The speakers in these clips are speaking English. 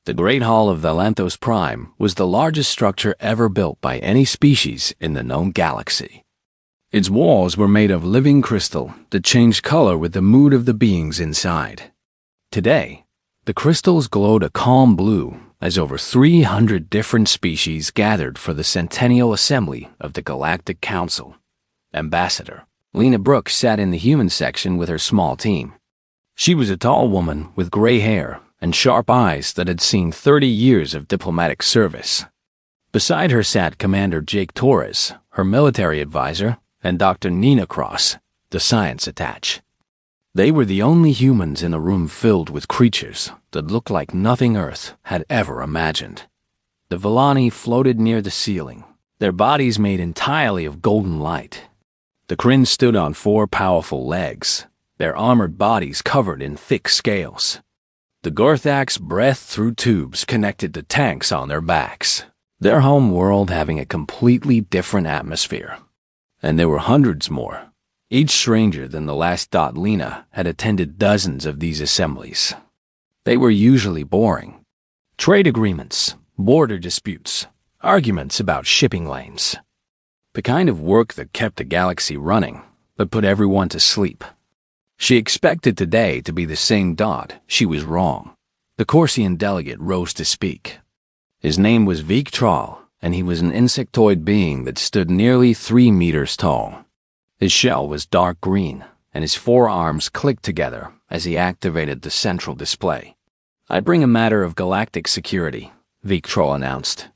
The Great Hall of Valanthos Prime was the largest structure ever built by any species in the known galaxy. Its walls were made of living crystal that changed color with the mood of the beings inside. Today, the crystals glowed a calm blue as over 300 different species gathered for the Centennial Assembly of the Galactic Council. Ambassador Lena Brooks sat in the human section with her small team. She was a tall woman with gray hair and sharp eyes that had seen 30 years of diplomatic service. Beside her sat Commander Jake Torres, her military advisor, and Dr. Nina Cross, the science attach. They were the only humans in a room filled with creatures that looked like nothing Earth had ever imagined. The Villani floated near the ceiling, their bodies made entirely of golden light. The Kryn stood on 4 powerful legs, their armored bodies covered in thick scales. The Gorthaks breathed through tubes connected to tanks on their backs, their home world having a completely different atmosphere. And there were hundreds more, each stranger than the last. Lena had attended dozens of these assemblies. They were usually boring. Trade agreements, border disputes, arguments about shipping lanes. The kind of work that kept the galaxy running, but put everyone to sleep. She expected today to be the same. She was wrong. The Corsian delegate rose to speak. His name was Victral, and he was an insectoid being that stood nearly 3 meters tall. His shell was dark green, and his forearms clicked together as he activated the central display. "I bring a matter of galactic security," Victral announced.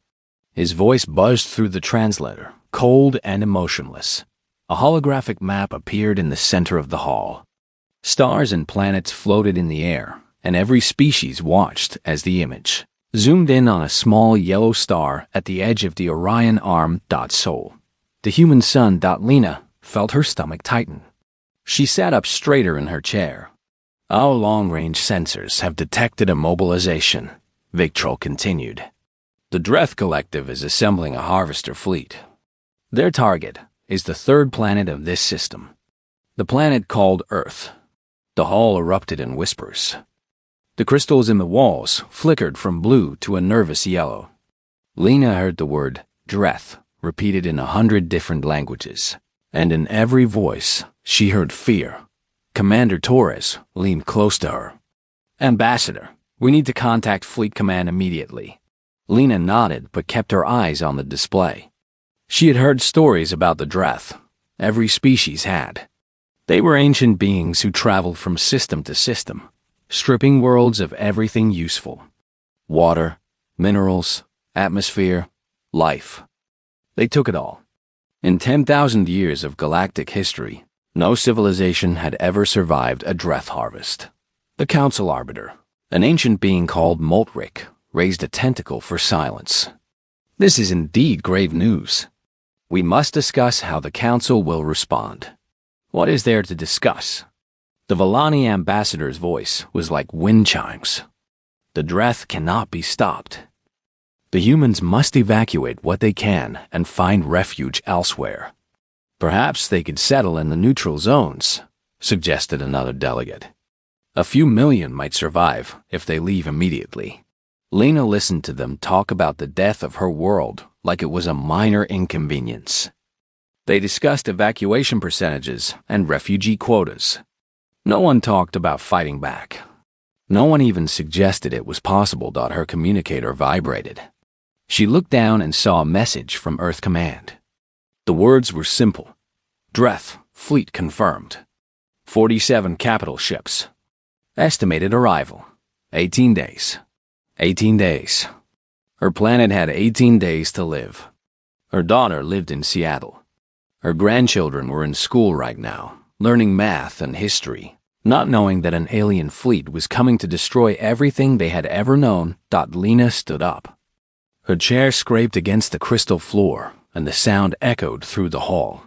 His voice buzzed through the translator, cold and emotionless. A holographic map appeared in the center of the hall. Stars and planets floated in the air, and every species watched as the image zoomed in on a small yellow star at the edge of the Orion arm. Soul. The human sun. Lena felt her stomach tighten. She sat up straighter in her chair. "Our long-range sensors have detected immobilization," Victral continued. "The Dreth Collective is assembling a harvester fleet. Their target is the 3rd planet of this system, the planet called Earth." The hall erupted in whispers. The crystals in the walls flickered from blue to a nervous yellow. Lena heard the word Dreth repeated in 100 different languages, and in every voice she heard fear. Commander Torres leaned close to her. "Ambassador, we need to contact Fleet Command immediately." Lena nodded but kept her eyes on the display. She had heard stories about the Dreth. Every species had. They were ancient beings who traveled from system to system, stripping worlds of everything useful. Water, minerals, atmosphere, life. They took it all. In 10,000 years of galactic history, no civilization had ever survived a Dreth harvest. The Council Arbiter, an ancient being called Moltric, raised a tentacle for silence. "This is indeed grave news. We must discuss how the Council will respond." "What is there to discuss?" The Villani ambassador's voice was like wind chimes. "The Dreth cannot be stopped. The humans must evacuate what they can and find refuge elsewhere. Perhaps they could settle in the neutral zones," suggested another delegate. "A few million might survive if they leave immediately." Lena listened to them talk about the death of her world like it was a minor inconvenience. They discussed evacuation percentages and refugee quotas. No one talked about fighting back. No one even suggested it was possible. Her communicator vibrated. She looked down and saw a message from Earth Command. The words were simple. "Dreth, fleet confirmed. 47 capital ships. Estimated arrival, 18 days. 18 days. Her planet had 18 days to live. Her daughter lived in Seattle. Her grandchildren were in school right now, learning math and history, not knowing that an alien fleet was coming to destroy everything they had ever known. Lena stood up. Her chair scraped against the crystal floor, and the sound echoed through the hall.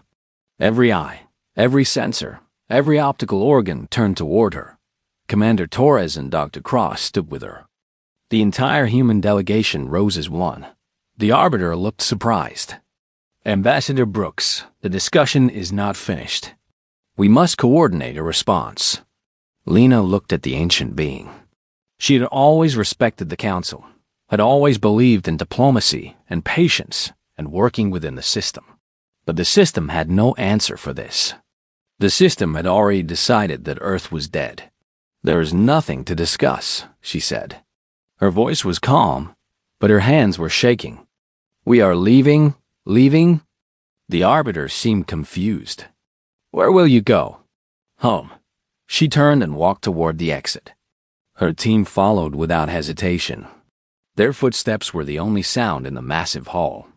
Every eye, every sensor, every optical organ turned toward her. Commander Torres and Dr. Cross stood with her. The entire human delegation rose as one. The Arbiter looked surprised. "Ambassador Brooks, the discussion is not finished. We must coordinate a response." Lena looked at the ancient being. She had always respected the council, had always believed in diplomacy and patience and working within the system. But the system had no answer for this. The system had already decided that Earth was dead. "There is nothing to discuss," she said. Her voice was calm, but her hands were shaking. "We are leaving? The arbiter seemed confused. "Where will you go?" "Home." She turned and walked toward the exit. Her team followed without hesitation. Their footsteps were the only sound in the massive hall.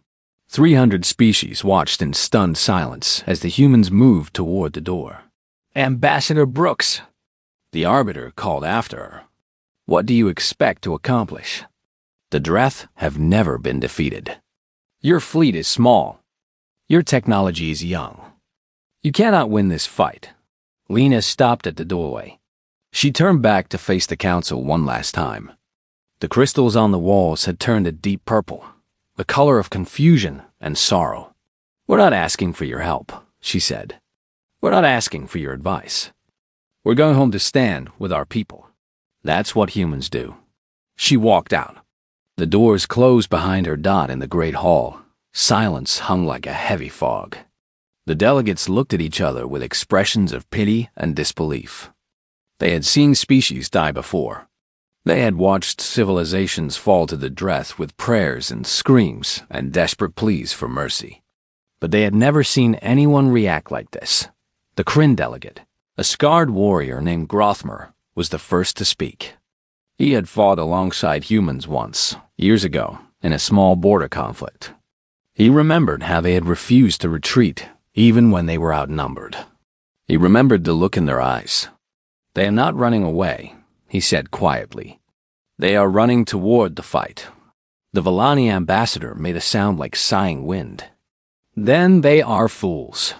300 species watched in stunned silence as the humans moved toward the door. "Ambassador Brooks," the arbiter called after her. "What do you expect to accomplish? The Dreth have never been defeated. Your fleet is small. Your technology is young. You cannot win this fight." Lena stopped at the doorway. She turned back to face the council one last time. The crystals on the walls had turned a deep purple, the color of confusion and sorrow. "We're not asking for your help," she said. "We're not asking for your advice. We're going home to stand with our people. That's what humans do." She walked out. The doors closed behind her in the great hall. Silence hung like a heavy fog. The delegates looked at each other with expressions of pity and disbelief. They had seen species die before. They had watched civilizations fall to the Dreth with prayers and screams and desperate pleas for mercy. But they had never seen anyone react like this. The Kryn delegate, a scarred warrior named Grothmer, was the first to speak. He had fought alongside humans once, years ago, in a small border conflict. He remembered how they had refused to retreat, even when they were outnumbered. He remembered the look in their eyes. "They are not running away," he said quietly. "They are running toward the fight." The Vellani ambassador made a sound like sighing wind. "Then they are fools.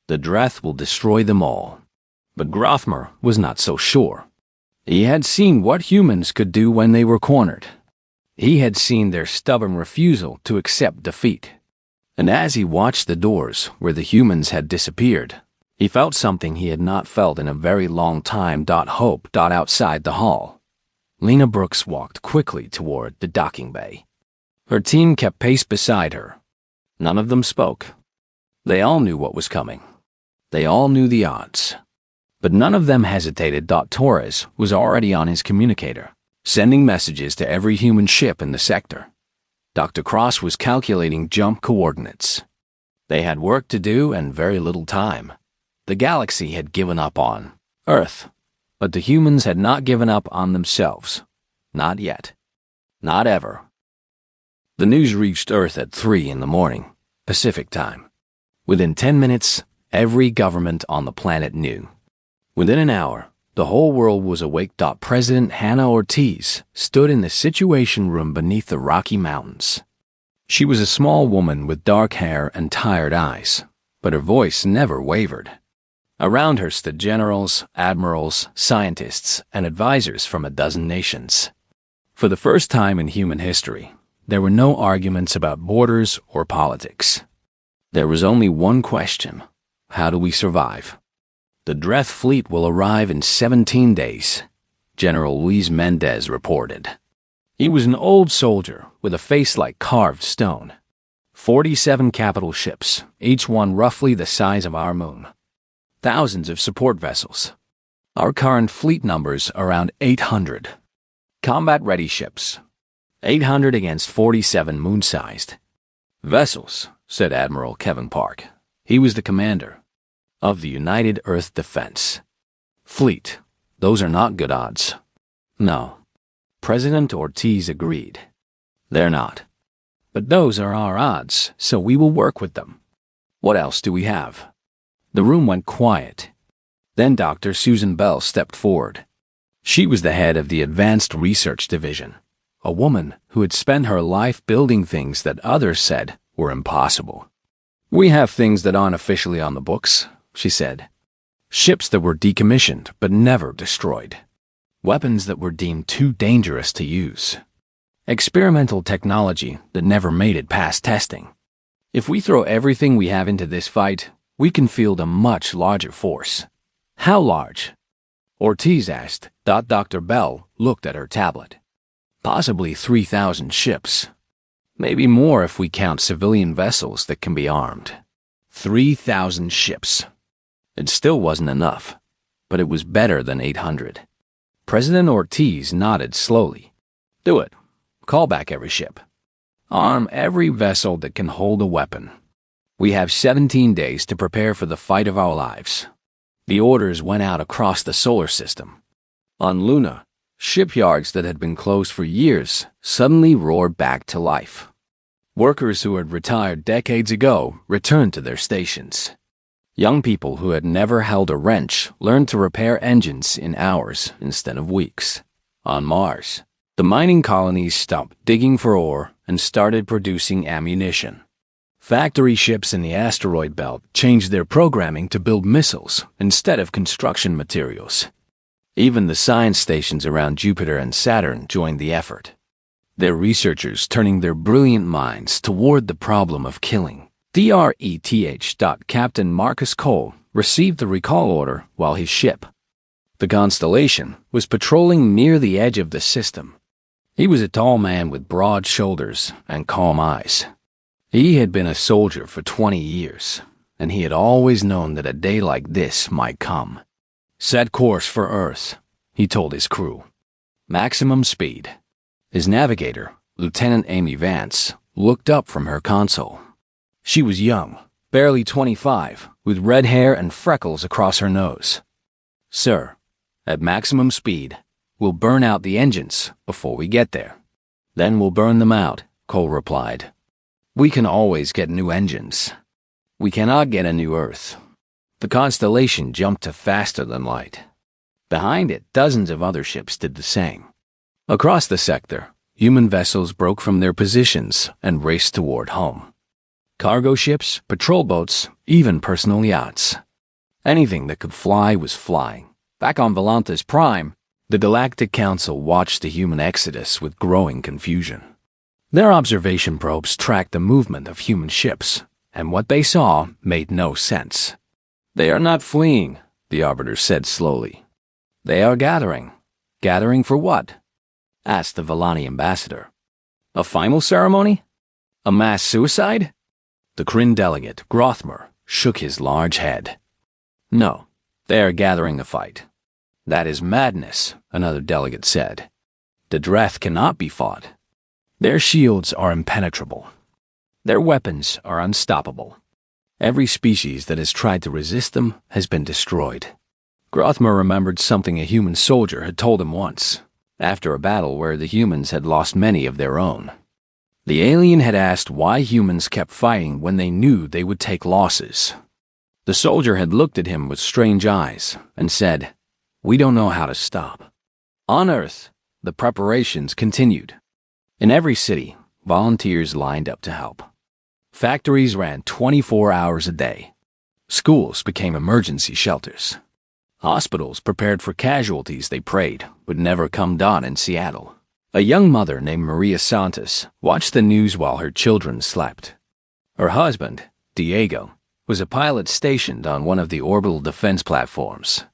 The Dreth will destroy them all." But Grothmer was not so sure. He had seen what humans could do when they were cornered. He had seen their stubborn refusal to accept defeat. And as he watched the doors where the humans had disappeared, he felt something he had not felt in a very long time. Hope. Outside the hall, Lena Brooks walked quickly toward the docking bay. Her team kept pace beside her. None of them spoke. They all knew what was coming. They all knew the odds. But none of them hesitated. Torres was already on his communicator, sending messages to every human ship in the sector. Dr. Cross was calculating jump coordinates. They had work to do and very little time. The galaxy had given up on Earth, but the humans had not given up on themselves. Not yet. Not ever. The news reached Earth at 3 a.m, Pacific time. Within 10 minutes, every government on the planet knew. Within an hour, the whole world was awake. President Hannah Ortiz stood in the Situation Room beneath the Rocky Mountains. She was a small woman with dark hair and tired eyes, but her voice never wavered. Around her stood generals, admirals, scientists, and advisors from a dozen nations. For the first time in human history, there were no arguments about borders or politics. There was only one question: how do we survive? "The Dreth fleet will arrive in 17 days, General Luis Mendez reported. He was an old soldier with a face like carved stone. 47 capital ships, each one roughly the size of our moon. Thousands of support vessels. Our current fleet number's around 800. Combat-ready ships. 800 against 47 moon-sized. Vessels," said Admiral Kevin Park. He was the commander of the United Earth Defense. "Fleet, those are not good odds." "No." President Ortiz agreed. "They're not. But those are our odds, so we will work with them. What else do we have?" The room went quiet. Then Dr. Susan Bell stepped forward. She was the head of the Advanced Research Division, a woman who had spent her life building things that others said were impossible. "We have things that aren't officially on the books," she said. "Ships that were decommissioned but never destroyed. Weapons that were deemed too dangerous to use. Experimental technology that never made it past testing. If we throw everything we have into this fight, we can field a much larger force." "How large?" Ortiz asked. Dr. Bell looked at her tablet. Possibly 3,000 ships. Maybe more if we count civilian vessels that can be armed. 3,000 ships. It still wasn't enough, but it was better than 800. President Ortiz nodded slowly. Do it. Call back every ship. Arm every vessel that can hold a weapon. We have 17 days to prepare for the fight of our lives. The orders went out across the solar system. On Luna, shipyards that had been closed for years suddenly roared back to life. Workers who had retired decades ago returned to their stations. Young people who had never held a wrench learned to repair engines in hours instead of weeks. On Mars, the mining colonies stopped digging for ore and started producing ammunition. Factory ships in the asteroid belt changed their programming to build missiles instead of construction materials. Even the science stations around Jupiter and Saturn joined the effort. Their researchers turning their brilliant minds toward the problem of killing. Captain Marcus Cole received the recall order while his ship, the Constellation, was patrolling near the edge of the system. He was a tall man with broad shoulders and calm eyes. He had been a soldier for 20 years, and he had always known that a day like this might come. Set course for Earth, he told his crew. Maximum speed. His navigator, Lieutenant Amy Vance, looked up from her console. She was young, barely 25, with red hair and freckles across her nose. Sir, at maximum speed, we'll burn out the engines before we get there. Then we'll burn them out, Cole replied. We can always get new engines. We cannot get a new Earth. The Constellation jumped to faster than light. Behind it, dozens of other ships did the same. Across the sector, human vessels broke from their positions and raced toward home. Cargo ships, patrol boats, even personal yachts. Anything that could fly was flying. Back on Volantis Prime, the Galactic Council watched the human exodus with growing confusion. Their observation probes tracked the movement of human ships, and what they saw made no sense. They are not fleeing, the Arbiter said slowly. They are gathering. Gathering for what? Asked the Vellani ambassador. A final ceremony? A mass suicide? The Kryn delegate, Grothmer, shook his large head. No, they are gathering to fight. That is madness, another delegate said. The Dreth cannot be fought. Their shields are impenetrable. Their weapons are unstoppable. Every species that has tried to resist them has been destroyed. Grothmer remembered something a human soldier had told him once, after a battle where the humans had lost many of their own. The alien had asked why humans kept fighting when they knew they would take losses. The soldier had looked at him with strange eyes and said, "We don't know how to stop." On Earth, the preparations continued. In every city, volunteers lined up to help. Factories ran 24 hours a day. Schools became emergency shelters. Hospitals prepared for casualties they prayed would never come dawn in Seattle. A young mother named Maria Santos watched the news while her children slept. Her husband, Diego, was a pilot stationed on one of the orbital defense platforms.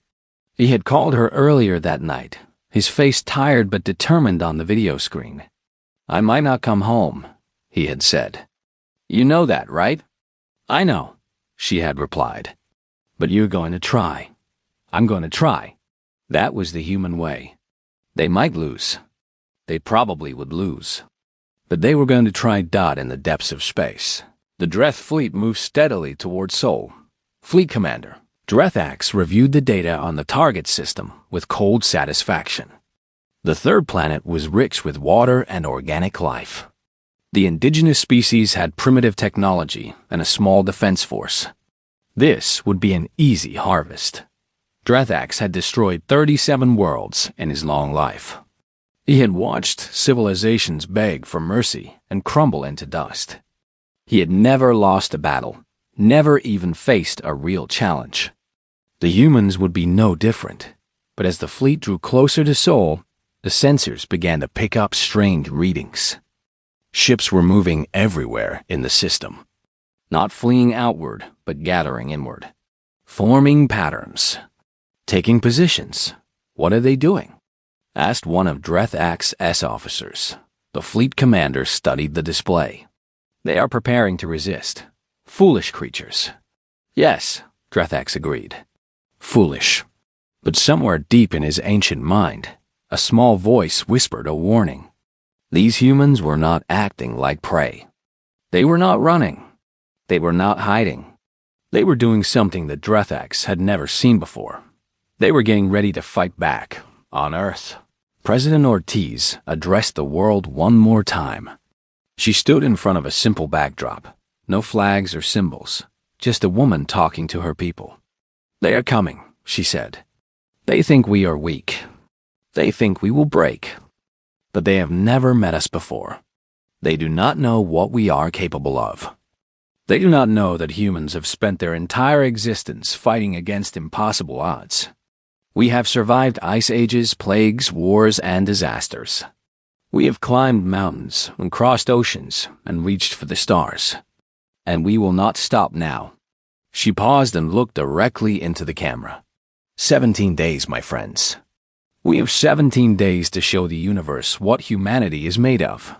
He had called her earlier that night, his face tired but determined on the video screen. "I might not come home," he had said. "You know that, right?" "I know," she had replied. "But you're going to try. I'm going to try." That was the human way. They might lose. They probably would lose. But they were going to try. In the depths of space, the Dreth fleet moved steadily toward Sol. Fleet Commander Drethax reviewed the data on the target system with cold satisfaction. The third planet was rich with water and organic life. The indigenous species had primitive technology and a small defense force. This would be an easy harvest. Drethax had destroyed 37 worlds in his long life. He had watched civilizations beg for mercy and crumble into dust. He had never lost a battle, never even faced a real challenge. The humans would be no different, but as the fleet drew closer to Sol, the sensors began to pick up strange readings. Ships were moving everywhere in the system, not fleeing outward, but gathering inward, forming patterns, taking positions. What are they doing? asked one of Drethak's officers. The fleet commander studied the display. They are preparing to resist. Foolish creatures. Yes, Drethak agreed. Foolish. But somewhere deep in his ancient mind, a small voice whispered a warning. These humans were not acting like prey. They were not running. They were not hiding. They were doing something that Drethak had never seen before. They were getting ready to fight back, on Earth. President Ortiz addressed the world one more time. She stood in front of a simple backdrop. No flags or symbols, just a woman talking to her people. They are coming, she said. They think we are weak. They think we will break. But they have never met us before. They do not know what we are capable of. They do not know that humans have spent their entire existence fighting against impossible odds. We have survived ice ages, plagues, wars, and disasters. We have climbed mountains and crossed oceans and reached for the stars. And we will not stop now. She paused and looked directly into the camera. 17 days, my friends. We have 17 days to show the universe what humanity is made of.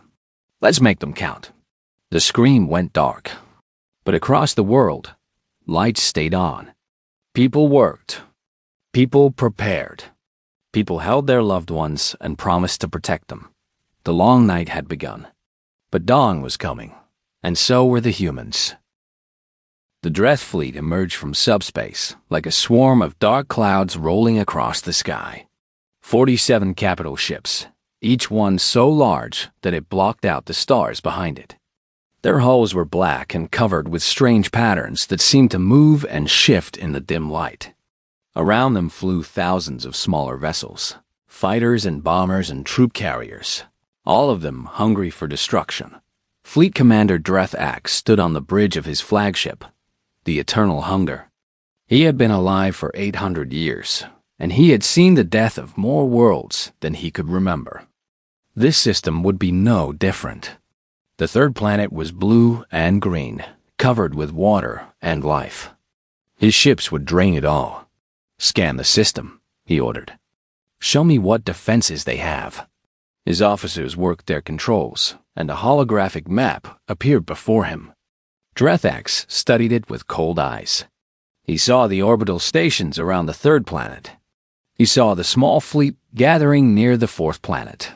Let's make them count. The screen went dark. But across the world, lights stayed on. People worked. People prepared. People held their loved ones and promised to protect them. The long night had begun. But dawn was coming, and so were the humans. The Dreth fleet emerged from subspace like a swarm of dark clouds rolling across the sky. 47 capital ships, each one so large that it blocked out the stars behind it. Their hulls were black and covered with strange patterns that seemed to move and shift in the dim light. Around them flew thousands of smaller vessels, fighters and bombers and troop carriers, all of them hungry for destruction. Fleet Commander Drethak stood on the bridge of his flagship, the Eternal Hunger. He had been alive for 800 years, and he had seen the death of more worlds than he could remember. This system would be no different. The third planet was blue and green, covered with water and life. His ships would drain it all. Scan the system, he ordered. Show me what defenses they have. His officers worked their controls, and a holographic map appeared before him. Drethak studied it with cold eyes. He saw the orbital stations around the third planet. He saw the small fleet gathering near the fourth planet.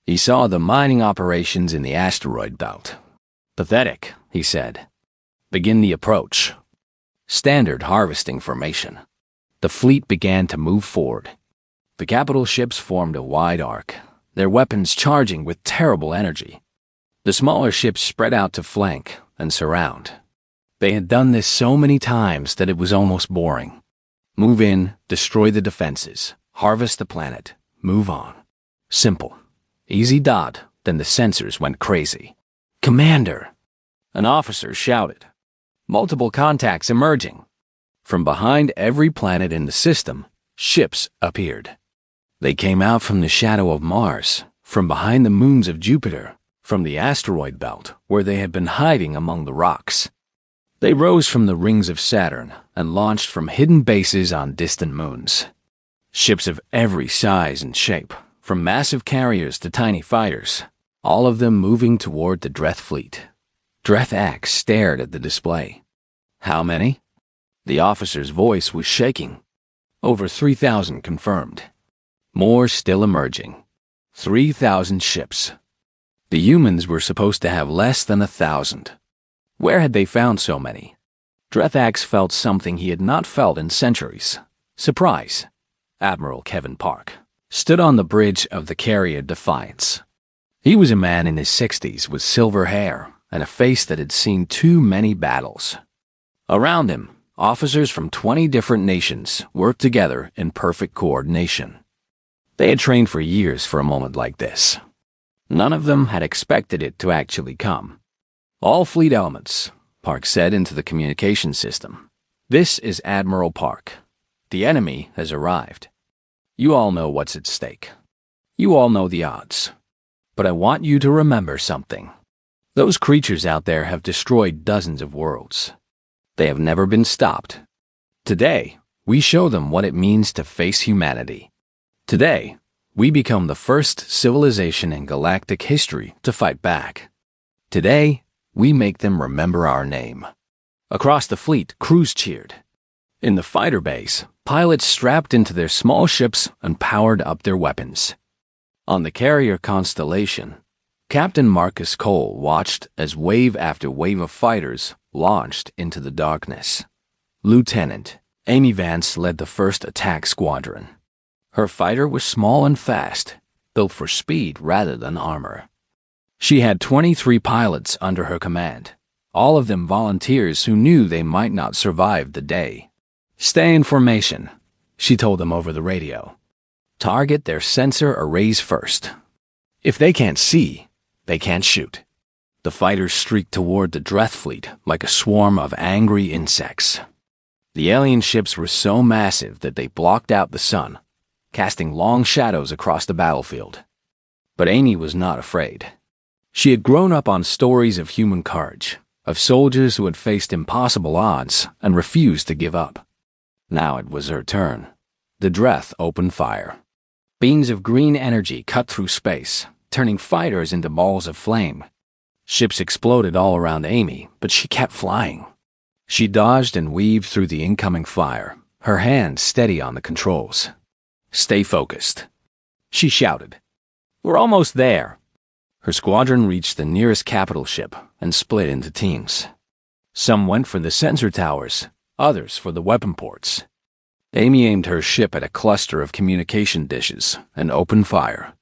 He saw the mining operations in the asteroid belt. Pathetic, he said. Begin the approach. Standard harvesting formation. The fleet began to move forward. The capital ships formed a wide arc, their weapons charging with terrible energy. The smaller ships spread out to flank and surround. They had done this so many times that it was almost boring. Move in, destroy the defenses, harvest the planet, move on. Simple. Easy dot, then the sensors went crazy. Commander! An officer shouted. Multiple contacts emerging. From behind every planet in the system, ships appeared. They came out from the shadow of Mars, from behind the moons of Jupiter, from the asteroid belt where they had been hiding among the rocks. They rose from the rings of Saturn and launched from hidden bases on distant moons. Ships of every size and shape, from massive carriers to tiny fighters, all of them moving toward the Dreth fleet. Drethak stared at the display. How many? The officer's voice was shaking. Over 3,000 confirmed. More still emerging. 3,000 ships. The humans were supposed to have less than 1,000. Where had they found so many? Drethak felt something he had not felt in centuries. Surprise. Admiral Kevin Park stood on the bridge of the carrier Defiance. He was a man in his 60s with silver hair and a face that had seen too many battles. Around him, officers from 20 different nations worked together in perfect coordination. They had trained for years for a moment like this. None of them had expected it to actually come. All fleet elements, Park said into the communication system. This is Admiral Park. The enemy has arrived. You all know what's at stake. You all know the odds. But I want you to remember something. Those creatures out there have destroyed dozens of worlds. They have never been stopped. Today, we show them what it means to face humanity. Today, we become the first civilization in galactic history to fight back. Today, we make them remember our name. Across the fleet, crews cheered. In the fighter base, pilots strapped into their small ships and powered up their weapons. On the carrier Constellation, Captain Marcus Cole watched as wave after wave of fighters launched into the darkness. Lieutenant Amy Vance led the first attack squadron. Her fighter was small and fast, built for speed rather than armor. She had 23 pilots under her command, all of them volunteers who knew they might not survive the day. "Stay in formation," she told them over the radio. "Target their sensor arrays first. If they can't see, they can't shoot." The fighters streaked toward the Dreth fleet like a swarm of angry insects. The alien ships were so massive that they blocked out the sun, casting long shadows across the battlefield. But Amy was not afraid. She had grown up on stories of human courage, of soldiers who had faced impossible odds and refused to give up. Now it was her turn. The Dreth opened fire. Beams of green energy cut through space, turning fighters into balls of flame. Ships exploded all around Amy, but she kept flying. She dodged and weaved through the incoming fire, her hands steady on the controls. "Stay focused," she shouted. "We're almost there." Her squadron reached the nearest capital ship and split into teams. Some went for the sensor towers, others for the weapon ports. Amy aimed her ship at a cluster of communication dishes and opened fire.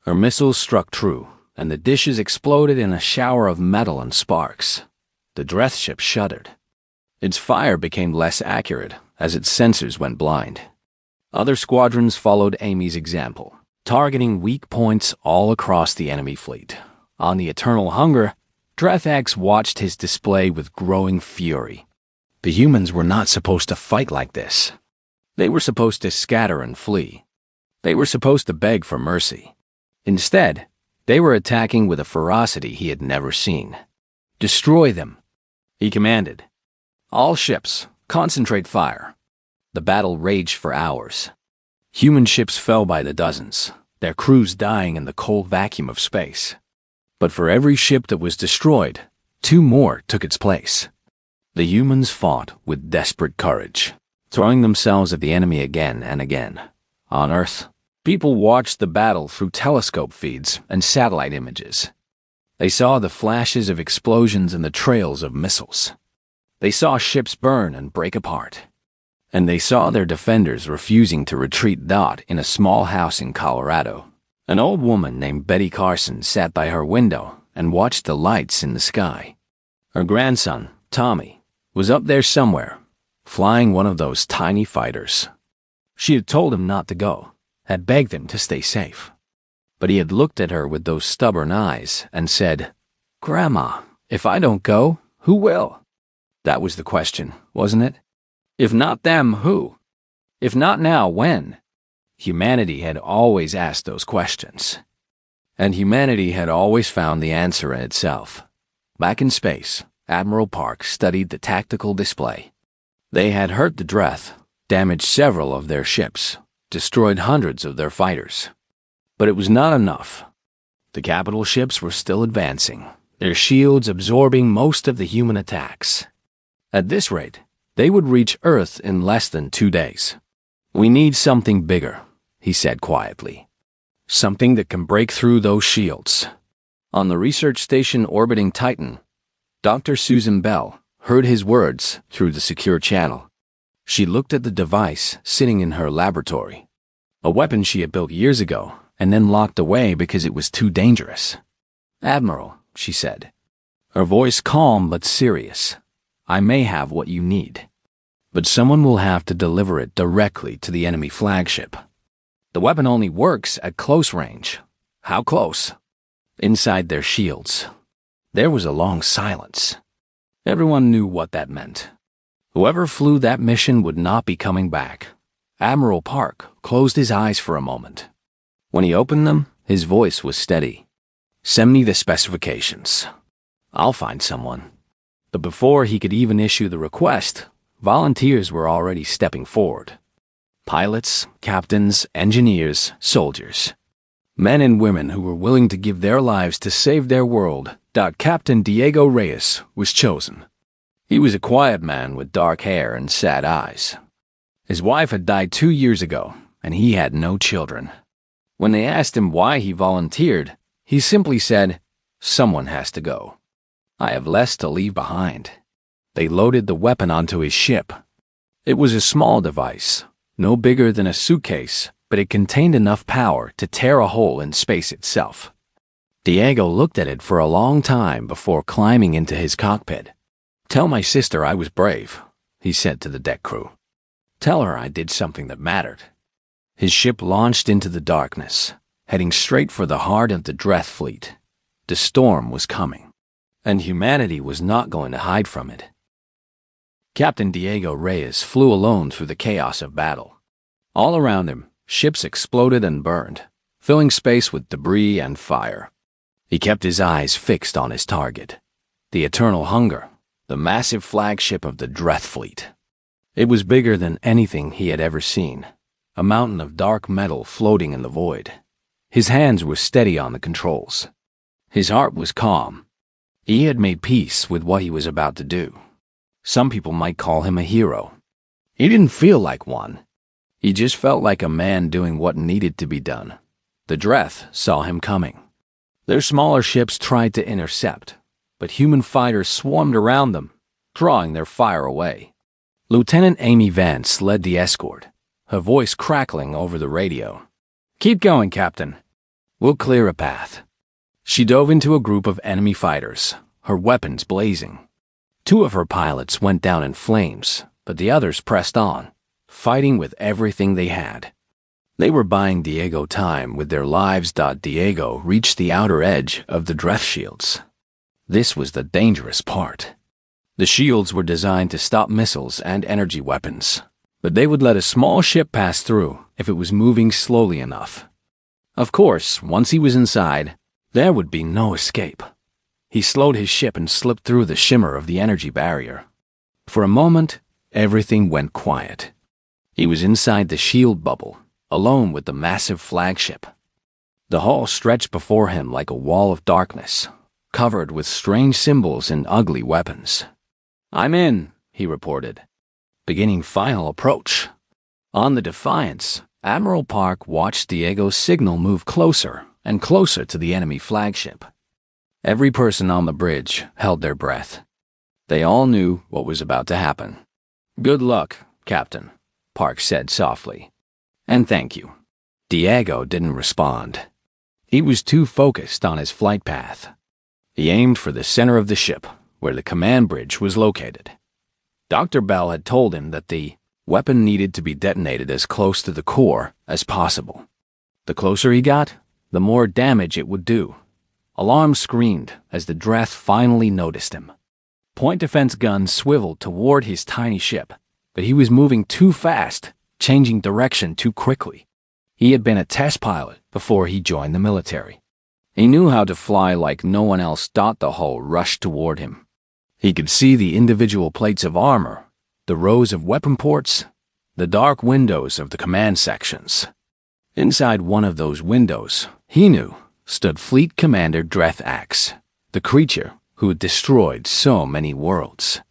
Her missiles struck true, and the dishes exploded in a shower of metal and sparks. The Dreth ship shuddered. Its fire became less accurate as its sensors went blind. Other squadrons followed Amy's example, targeting weak points all across the enemy fleet. On the Eternal Hunger, Dreth watched his display with growing fury. The humans were not supposed to fight like this. They were supposed to scatter and flee. They were supposed to beg for mercy. Instead, they were attacking with a ferocity he had never seen. "Destroy them," he commanded. "All ships, concentrate fire." The battle raged for hours. Human ships fell by the dozens, their crews dying in the cold vacuum of space. But for every ship that was destroyed, 2 more took its place. The humans fought with desperate courage, throwing themselves at the enemy again and again. On Earth, people watched the battle through telescope feeds and satellite images. They saw the flashes of explosions and the trails of missiles. They saw ships burn and break apart. And they saw their defenders refusing to retreat. In a small house in Colorado, an old woman named Betty Carson sat by her window and watched the lights in the sky. Her grandson, Tommy, was up there somewhere, flying one of those tiny fighters. She had told him not to go, had begged him to stay safe. But he had looked at her with those stubborn eyes and said, "Grandma, if I don't go, who will?" That was the question, wasn't it? If not them, who? If not now, when? Humanity had always asked those questions. And humanity had always found the answer in itself. Back in space, Admiral Park studied the tactical display. They had hurt the Dreth, damaged several of their ships, destroyed hundreds of their fighters. But it was not enough. The capital ships were still advancing, their shields absorbing most of the human attacks. At this rate, they would reach Earth in less than 2 days. "We need something bigger," he said quietly. "Something that can break through those shields." On the research station orbiting Titan, Dr. Susan Bell heard his words through the secure channel. She looked at the device sitting in her laboratory, a weapon she had built years ago and then locked away because it was too dangerous. "Admiral," she said, her voice calm but serious, "I may have what you need, but someone will have to deliver it directly to the enemy flagship. The weapon only works at close range." "How close?" "Inside their shields." There was a long silence. Everyone knew what that meant. Whoever flew that mission would not be coming back. Admiral Park closed his eyes for a moment. When he opened them, his voice was steady. "Send me the specifications. I'll find someone." But before he could even issue the request, volunteers were already stepping forward. Pilots, captains, engineers, soldiers. Men and women who were willing to give their lives to save their world. Captain Diego Reyes was chosen. He was a quiet man with dark hair and sad eyes. His wife had died 2 years ago, and he had no children. When they asked him why he volunteered, he simply said, "Someone has to go. I have less to leave behind." They loaded the weapon onto his ship. It was a small device, no bigger than a suitcase, but it contained enough power to tear a hole in space itself. Diego looked at it for a long time before climbing into his cockpit. "Tell my sister I was brave," he said to the deck crew. "Tell her I did something that mattered." His ship launched into the darkness, heading straight for the heart of the Dreth fleet. The storm was coming, and humanity was not going to hide from it. Captain Diego Reyes flew alone through the chaos of battle. All around him, ships exploded and burned, filling space with debris and fire. He kept his eyes fixed on his target, the Eternal Hunger, the massive flagship of the Dreth fleet. It was bigger than anything he had ever seen, a mountain of dark metal floating in the void. His hands were steady on the controls. His heart was calm. He had made peace with what he was about to do. Some people might call him a hero. He didn't feel like one. He just felt like a man doing what needed to be done. The Dreth saw him coming. Their smaller ships tried to intercept, but human fighters swarmed around them, drawing their fire away. Lieutenant Amy Vance led the escort, her voice crackling over the radio. "Keep going, Captain. We'll clear a path." She dove into a group of enemy fighters, her weapons blazing. 2 of her pilots went down in flames, but the others pressed on, fighting with everything they had. They were buying Diego time with their lives. Diego reached the outer edge of the Dreth shields. This was the dangerous part. The shields were designed to stop missiles and energy weapons, but they would let a small ship pass through if it was moving slowly enough. Of course, once he was inside, there would be no escape. He slowed his ship and slipped through the shimmer of the energy barrier. For a moment, everything went quiet. He was inside the shield bubble, alone with the massive flagship. The hull stretched before him like a wall of darkness, covered with strange symbols and ugly weapons. "I'm in," he reported, beginning final approach. On the Defiance, Admiral Park watched Diego's signal move closer and closer to the enemy flagship. Every person on the bridge held their breath. They all knew what was about to happen. "Good luck, Captain," Park said softly. "And thank you." Diego didn't respond. He was too focused on his flight path. He aimed for the center of the ship, where the command bridge was located. Dr. Bell had told him that the weapon needed to be detonated as close to the core as possible. The closer he got, the more damage it would do. Alarms screamed as the Dreth finally noticed him. Point defense guns swiveled toward his tiny ship, but he was moving too fast, changing direction too quickly. He had been a test pilot before he joined the military. He knew how to fly like no one else. The hull rushed toward him. He could see the individual plates of armor, the rows of weapon ports, the dark windows of the command sections. Inside one of those windows, he knew, stood Fleet Commander Dreth Axe, the creature who had destroyed so many worlds.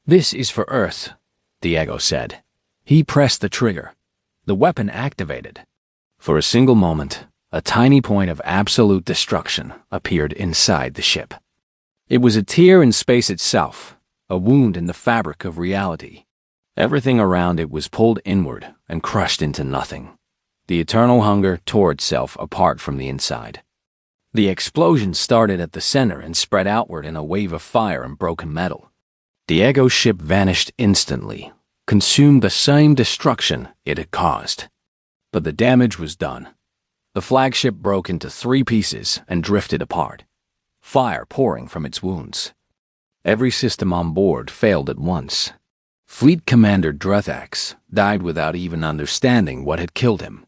"This is for Earth," Diego said. He pressed the trigger. The weapon activated. For a single moment, a tiny point of absolute destruction appeared inside the ship. It was a tear in space itself, a wound in the fabric of reality. Everything around it was pulled inward and crushed into nothing. The Eternal Hunger tore itself apart from the inside. The explosion started at the center and spread outward in a wave of fire and broken metal. Diego's ship vanished instantly, consumed the same destruction it had caused. But the damage was done. The flagship broke into 3 pieces and drifted apart, fire pouring from its wounds. Every system on board failed at once. Fleet Commander Dreth Axe died without even understanding what had killed him.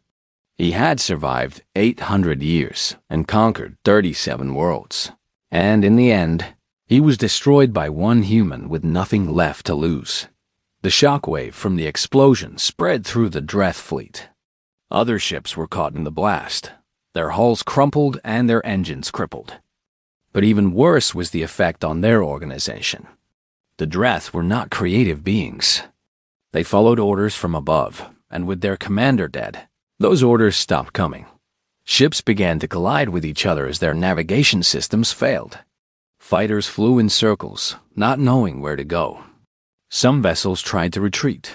He had survived 800 years and conquered 37 worlds. And in the end, he was destroyed by one human with nothing left to lose. The shockwave from the explosion spread through the Dreth fleet. Other ships were caught in the blast, their hulls crumpled and their engines crippled. But even worse was the effect on their organization. The Dreth were not creative beings. They followed orders from above, and with their commander dead, those orders stopped coming. Ships began to collide with each other as their navigation systems failed. Fighters flew in circles, not knowing where to go. Some vessels tried to retreat,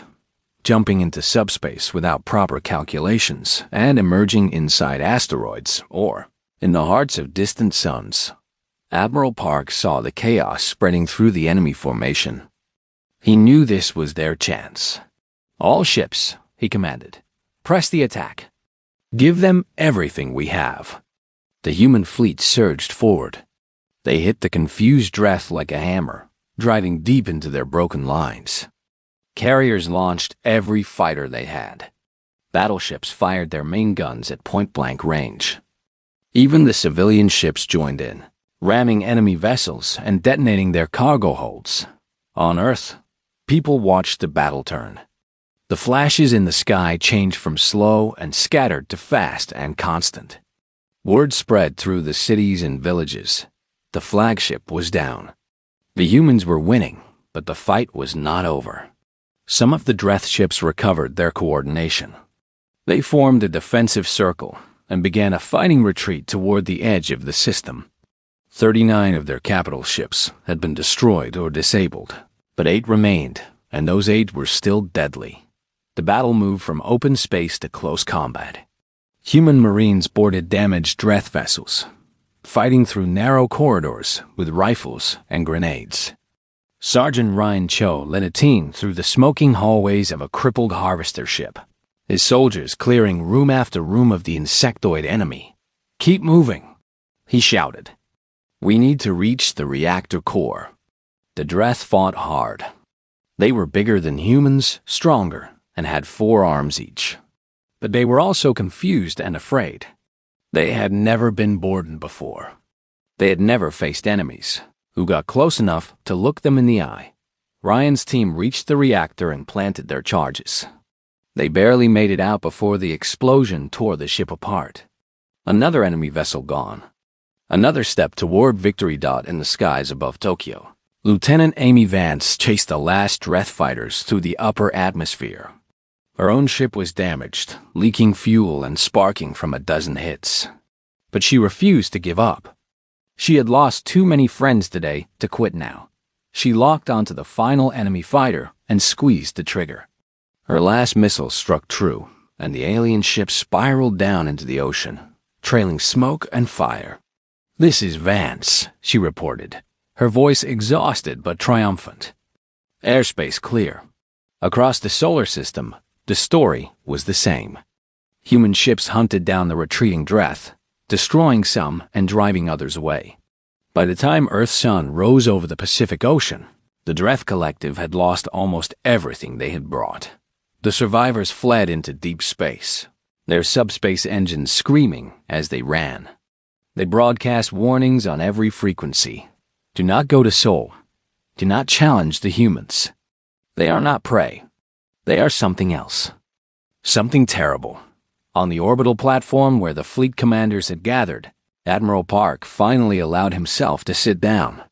jumping into subspace without proper calculations and emerging inside asteroids or in the hearts of distant suns. Admiral Park saw the chaos spreading through the enemy formation. He knew this was their chance. "All ships," he commanded, "press the attack. Give them everything we have." The human fleet surged forward. They hit the confused Dreth like a hammer, driving deep into their broken lines. Carriers launched every fighter they had. Battleships fired their main guns at point-blank range. Even the civilian ships joined in, ramming enemy vessels and detonating their cargo holds. On Earth, people watched the battle turn. The flashes in the sky changed from slow and scattered to fast and constant. Word spread through the cities and villages. The flagship was down. The humans were winning, but the fight was not over. Some of the Dreth ships recovered their coordination. They formed a defensive circle and began a fighting retreat toward the edge of the system. 39 of their capital ships had been destroyed or disabled, but 8 remained, and those 8 were still deadly. The battle moved from open space to close combat. Human Marines boarded damaged Dreth vessels, fighting through narrow corridors with rifles and grenades. Sergeant Ryan Cho led a team through the smoking hallways of a crippled harvester ship, his soldiers clearing room after room of the insectoid enemy. "Keep moving," he shouted. "We need to reach the reactor core." The Dreth fought hard. They were bigger than humans, stronger, and had 4 arms each. But they were also confused and afraid. They had never been boarded before. They had never faced enemies who got close enough to look them in the eye. Ryan's team reached the reactor and planted their charges. They barely made it out before the explosion tore the ship apart. Another enemy vessel gone. Another step toward victory dot in the skies above Tokyo. Lieutenant Amy Vance chased the last Dreth fighters through the upper atmosphere. Her own ship was damaged, leaking fuel and sparking from a dozen hits. But she refused to give up. She had lost too many friends today to quit now. She locked onto the final enemy fighter and squeezed the trigger. Her last missile struck true, and the alien ship spiraled down into the ocean, trailing smoke and fire. "This is Vance," she reported, her voice exhausted but triumphant. Airspace clear. Across the solar system, the story was the same. Human ships hunted down the retreating Dreth, destroying some and driving others away. By the time Earth's sun rose over the Pacific Ocean, the Dreth Collective had lost almost everything they had brought. The survivors fled into deep space, their subspace engines screaming as they ran. They broadcast warnings on every frequency. Do not go to Sol. Do not challenge the humans. They are not prey. They are something else. Something terrible. On the orbital platform where the fleet commanders had gathered, Admiral Park finally allowed himself to sit down.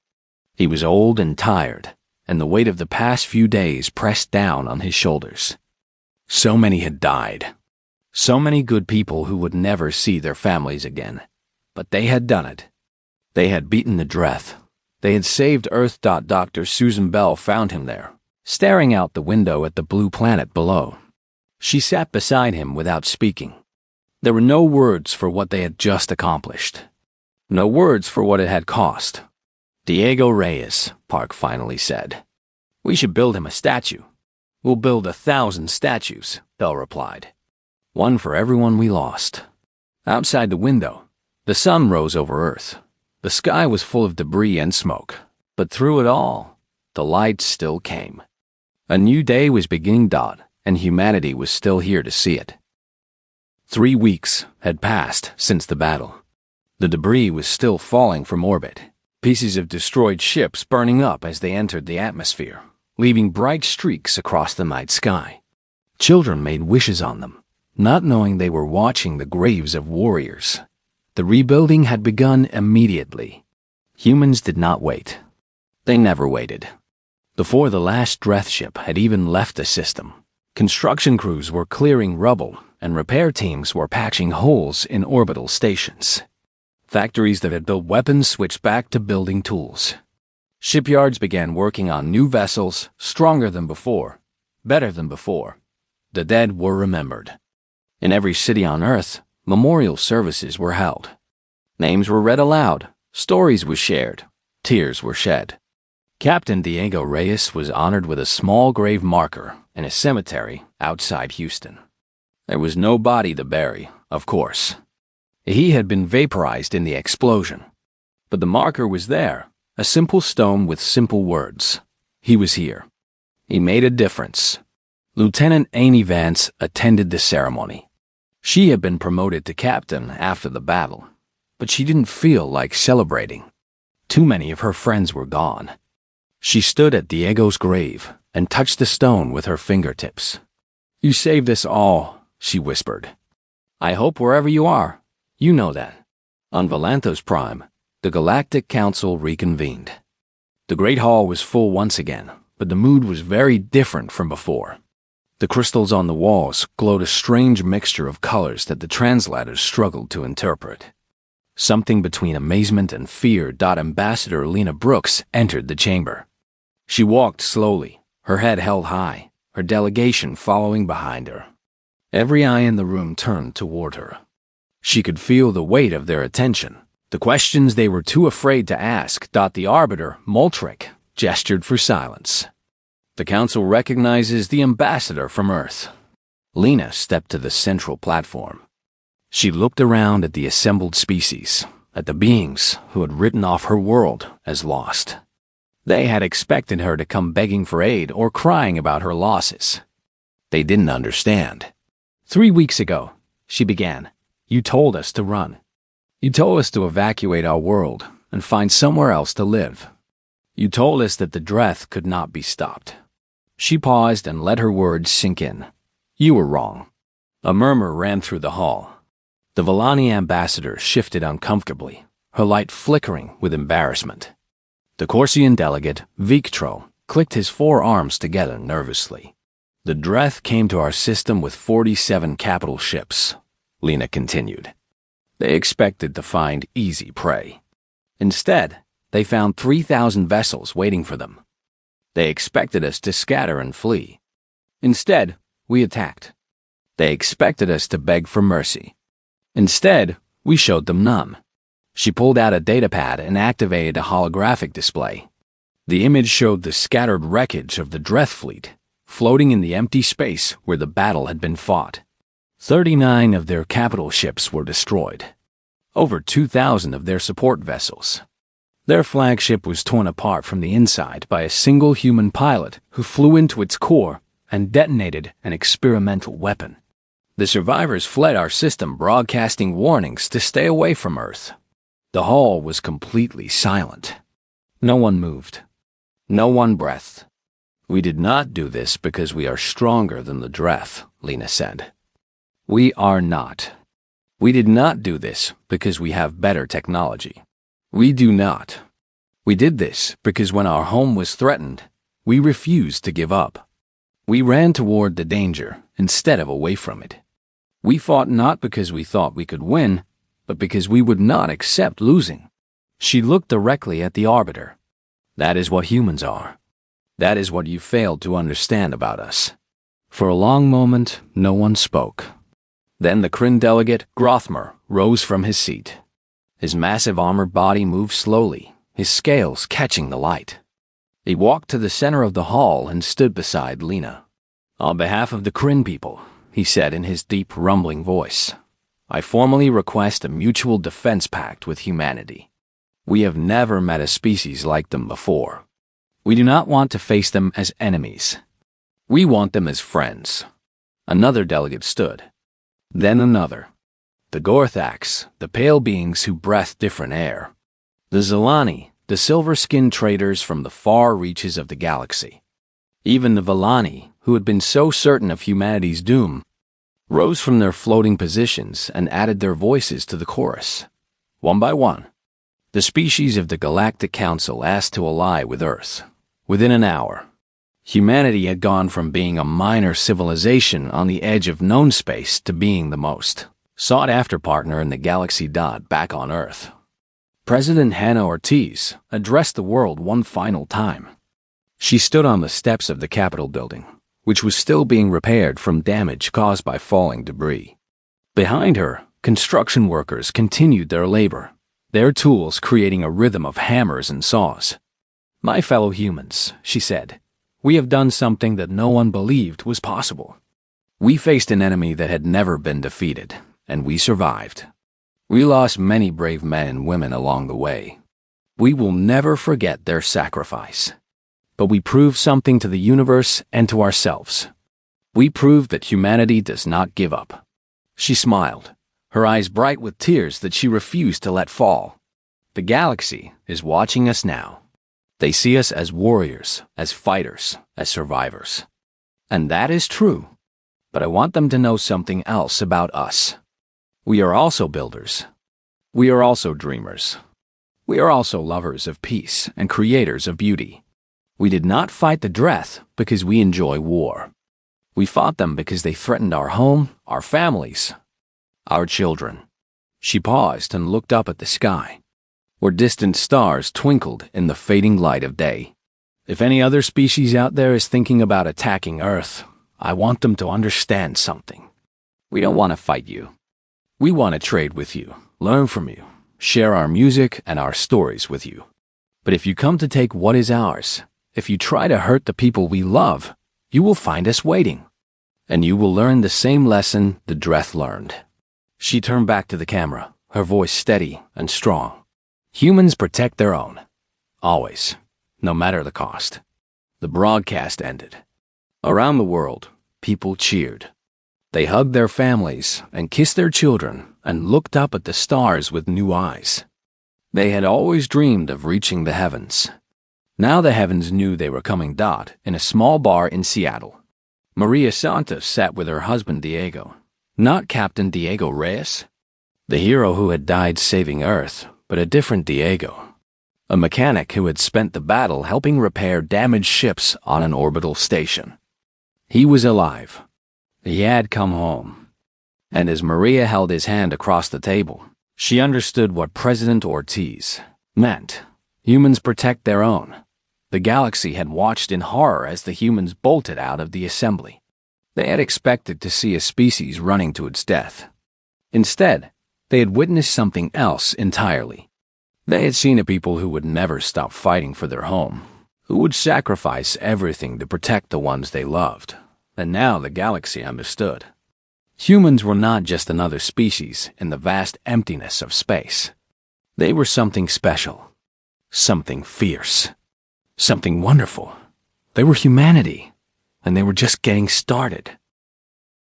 He was old and tired, and the weight of the past few days pressed down on his shoulders. So many had died. So many good people who would never see their families again. But they had done it. They had beaten the Dreth. They had saved Earth. Dr. Susan Bell found him there, staring out the window at the blue planet below. She sat beside him without speaking. There were no words for what they had just accomplished. No words for what it had cost. "Diego Reyes," Park finally said. "We should build him a statue." "We'll build 1,000 statues," Bell replied. "One for everyone we lost." Outside the window, the sun rose over Earth. The sky was full of debris and smoke, but through it all, the light still came. A new day was beginning, and humanity was still here to see it. 3 weeks had passed since the battle. The debris was still falling from orbit, pieces of destroyed ships burning up as they entered the atmosphere. leaving bright streaks across the night sky. Children made wishes on them, not knowing they were watching the graves of warriors. The rebuilding had begun immediately. Humans did not wait. They never waited. Before the last Dreth ship had even left the system, construction crews were clearing rubble and repair teams were patching holes in orbital stations. Factories that had built weapons switched back to building tools. Shipyards began working on new vessels, stronger than before, better than before. The dead were remembered. In every city on Earth, memorial services were held. Names were read aloud, stories were shared, tears were shed. Captain Diego Reyes was honored with a small grave marker in a cemetery outside Houston. There was no body to bury, of course. He had been vaporized in the explosion. But the marker was there, a simple stone with simple words. He was here. He made a difference. Lieutenant Amy Vance attended the ceremony. She had been promoted to captain after the battle, but she didn't feel like celebrating. Too many of her friends were gone. She stood at Diego's grave and touched the stone with her fingertips. "You saved us all," she whispered. "I hope wherever you are, you know that." On Valanthos Prime, the Galactic Council reconvened. The Great Hall was full once again, but the mood was very different from before. The crystals on the walls glowed a strange mixture of colors that the translators struggled to interpret. Something between amazement and fear. Ambassador Lena Brooks entered the chamber. She walked slowly, her head held high, her delegation following behind her. Every eye in the room turned toward her. She could feel the weight of their attention, the questions they were too afraid to ask. The Arbiter, Moltrick, gestured for silence. "The Council recognizes the ambassador from Earth." Lena stepped to the central platform. She looked around at the assembled species, at the beings who had written off her world as lost. They had expected her to come begging for aid or crying about her losses. They didn't understand. "3 weeks ago," she began, "you told us to run. You told us to evacuate our world and find somewhere else to live. You told us that the Dreth could not be stopped." She paused and let her words sink in. "You were wrong." A murmur ran through the hall. The Vellani ambassador shifted uncomfortably, her light flickering with embarrassment. The Corsian delegate, Victro, clicked his forearms together nervously. "The Dreth came to our system with 47 capital ships," Lena continued. "They expected to find easy prey. Instead, they found 3,000 vessels waiting for them. They expected us to scatter and flee. Instead, we attacked. They expected us to beg for mercy. Instead, we showed them none." She pulled out a datapad and activated a holographic display. The image showed the scattered wreckage of the Dreth fleet, floating in the empty space where the battle had been fought. 39 of their capital ships were destroyed. Over 2,000 of their support vessels. Their flagship was torn apart from the inside by a single human pilot who flew into its core and detonated an experimental weapon. The survivors fled our system, broadcasting warnings to stay away from Earth. The hall was completely silent. No one moved. No one breathed. "We did not do this because we are stronger than the Dreth," Lena said. "We are not. We did not do this because we have better technology. We do not. We did this because when our home was threatened, we refused to give up. We ran toward the danger instead of away from it. We fought not because we thought we could win, but because we would not accept losing." She looked directly at the Arbiter. "That is what humans are. That is what you failed to understand about us." For a long moment, no one spoke. Then the Kryn delegate, Grothmer, rose from his seat. His massive armored body moved slowly, his scales catching the light. He walked to the center of the hall and stood beside Lena. "On behalf of the Kryn people," he said in his deep, rumbling voice, "I formally request a mutual defense pact with humanity. We have never met a species like them before. We do not want to face them as enemies. We want them as friends." Another delegate stood. Then another. The Gorthaks, the pale beings who breathed different air. The Zilani, the silver-skinned traders from the far reaches of the galaxy. Even the Villani, who had been so certain of humanity's doom, rose from their floating positions and added their voices to the chorus. One by one, the species of the Galactic Council asked to ally with Earth. Within an hour, humanity had gone from being a minor civilization on the edge of known space to being the most sought-after partner in the galaxy. Back on Earth, President Hannah Ortiz addressed the world one final time. She stood on the steps of the Capitol building, which was still being repaired from damage caused by falling debris. Behind her, construction workers continued their labor, their tools creating a rhythm of hammers and saws. "My fellow humans," she said, "we have done something that no one believed was possible. We faced an enemy that had never been defeated, and we survived. We lost many brave men and women along the way. We will never forget their sacrifice. But we proved something to the universe and to ourselves. We proved that humanity does not give up." She smiled, her eyes bright with tears that she refused to let fall. "The galaxy is watching us now. They see us as warriors, as fighters, as survivors. And that is true. But I want them to know something else about us. We are also builders. We are also dreamers. We are also lovers of peace and creators of beauty. We did not fight the Dreth because we enjoy war. We fought them because they threatened our home, our families, our children." She paused and looked up at the sky, where distant stars twinkled in the fading light of day. "If any other species out there is thinking about attacking Earth, I want them to understand something. We don't want to fight you. We want to trade with you, learn from you, share our music and our stories with you. But if you come to take what is ours, if you try to hurt the people we love, you will find us waiting. And you will learn the same lesson the Dreth learned." She turned back to the camera, her voice steady and strong. "Humans protect their own. Always. No matter the cost." The broadcast ended. Around the world, people cheered. They hugged their families and kissed their children and looked up at the stars with new eyes. They had always dreamed of reaching the heavens. Now the heavens knew they were coming. In a small bar in Seattle, Maria Santos sat with her husband Diego. Not Captain Diego Reyes, the hero who had died saving Earth, but a different Diego. A mechanic who had spent the battle helping repair damaged ships on an orbital station. He was alive. He had come home. And as Maria held his hand across the table, she understood what President Ortiz meant. Humans protect their own. The galaxy had watched in horror as the humans bolted out of the assembly. They had expected to see a species running to its death. Instead, they had witnessed something else entirely. They had seen a people who would never stop fighting for their home, who would sacrifice everything to protect the ones they loved. And now the galaxy understood. Humans were not just another species in the vast emptiness of space. They were something special, something fierce, something wonderful. They were humanity, and they were just getting started.